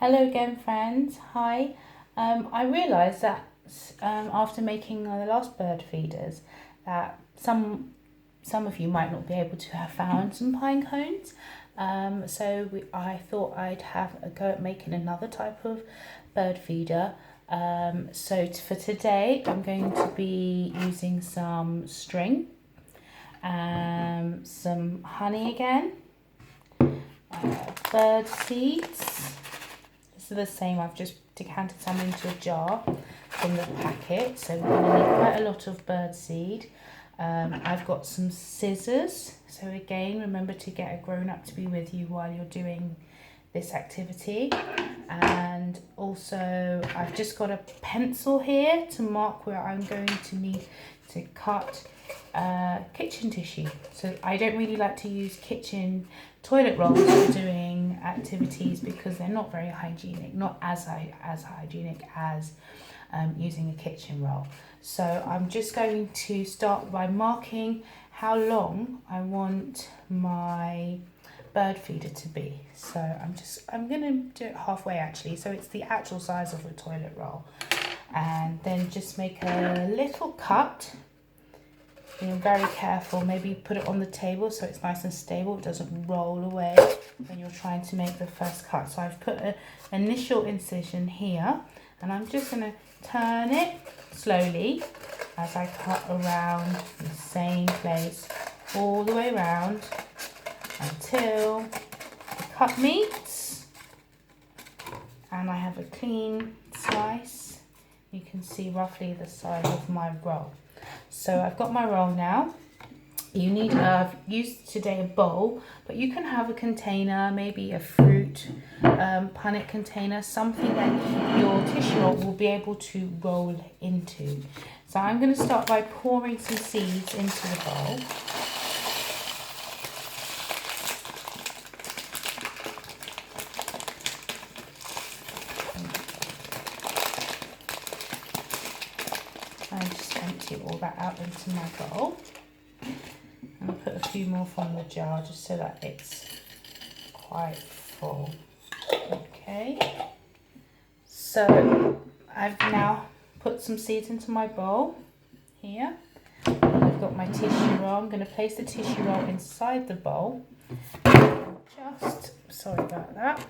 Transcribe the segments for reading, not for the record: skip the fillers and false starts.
Hello again, friends. Hi. I realised that after making the last bird feeders, that some of you might not be able to have found some pine cones. I thought I'd have a go at making another type of bird feeder. For today, I'm going to be using some string, some honey again, bird seeds. This is the same, I've just decanted some into a jar from the packet. So we're going to need quite a lot of bird seed. I've got some scissors. So again, remember to get a grown-up to be with you while you're doing this activity. And also I've just got a pencil here to mark where I'm going to need to cut kitchen tissue. So I don't really like to use kitchen toilet rolls for doing activities because they're not very hygienic, not as hygienic as using a kitchen roll. So I'm just going to start by marking how long I want my bird feeder to be. So I'm going to do it halfway actually, so it's the actual size of a toilet roll, and then just make a little cut. Being very careful, maybe put it on the table so it's nice and stable, it doesn't roll away when you're trying to make the first cut. So I've put an initial incision here, and I'm just going to turn it slowly as I cut around the same place all the way around until the cut meets and I have a clean slice. You can see roughly the size of my roll. So I've got my roll now. I've used today a bowl, but you can have a container, maybe a fruit punnet container, something that your tissue roll will be able to roll into. So I'm going to start by pouring some seeds into the bowl. And just empty all that out into my bowl. And I'll put a few more from the jar just so that it's quite full. Okay. So I've now put some seeds into my bowl here. And I've got my tissue roll. I'm going to place the tissue roll inside the bowl. Sorry about that.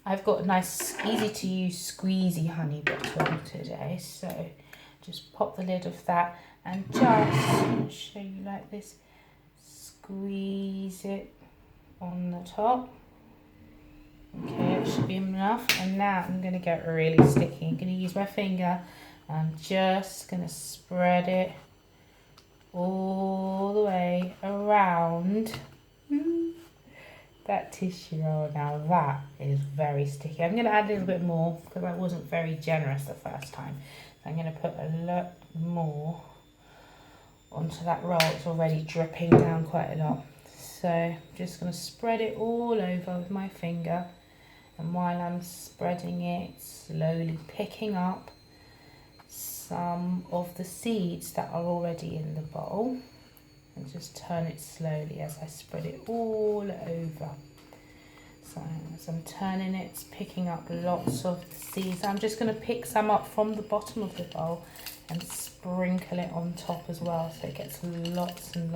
I've got a nice, easy to use squeezy honey bottle today, so just pop the lid of that and just show you like this, squeeze it on the top. Okay, it should be enough. And now I'm going to get really sticky. I'm going to use my finger. I'm just going to spread it all the way around that tissue roll. Now that is very sticky. I'm going to add a little bit more because I wasn't very generous the first time. So I'm going to put a lot more onto that roll. It's already dripping down quite a lot. So I'm just going to spread it all over with my finger. And while I'm spreading it, slowly picking up some of the seeds that are already in the bowl. And just turn it slowly as I spread it all over. So as I'm turning it, it's picking up lots of the seeds. I'm just going to pick some up from the bottom of the bowl and sprinkle it on top as well, so it gets lots and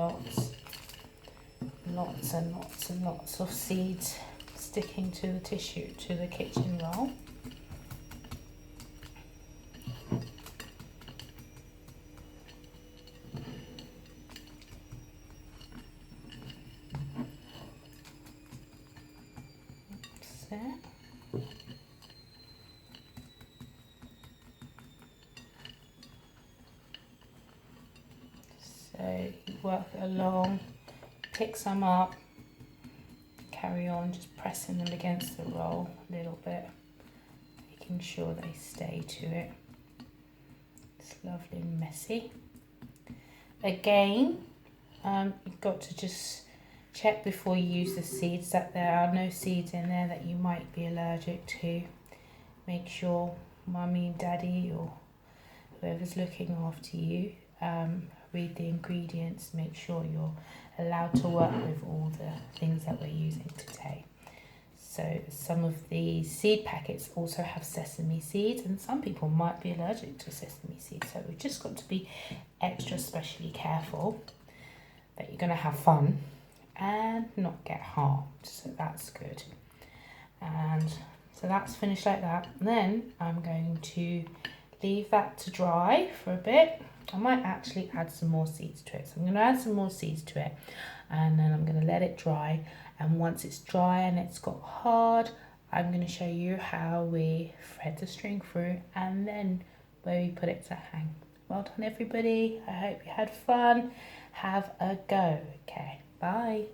lots of seeds sticking to the tissue, to the kitchen roll. So work along, pick some up, carry on just pressing them against the roll a little bit, making sure they stay to it. It's lovely and messy. Again, you've got to just check before you use the seeds that there are no seeds in there that you might be allergic to. Make sure mummy and daddy or whoever's looking after you read the ingredients, make sure you're allowed to work with all the things that we're using today. So some of the seed packets also have sesame seeds, and some people might be allergic to sesame seeds. So we've just got to be extra specially careful that you're going to have fun and not get harmed. So that's good. And so that's finished like that. And then I'm going to leave that to dry for a bit. I might actually add some more seeds to it. So I'm going to add some more seeds to it, and then I'm going to let it dry. And once it's dry and it's got hard, I'm going to show you how we thread the string through and then where we put it to hang. Well done, everybody. I hope you had fun. Have a go. Okay, bye.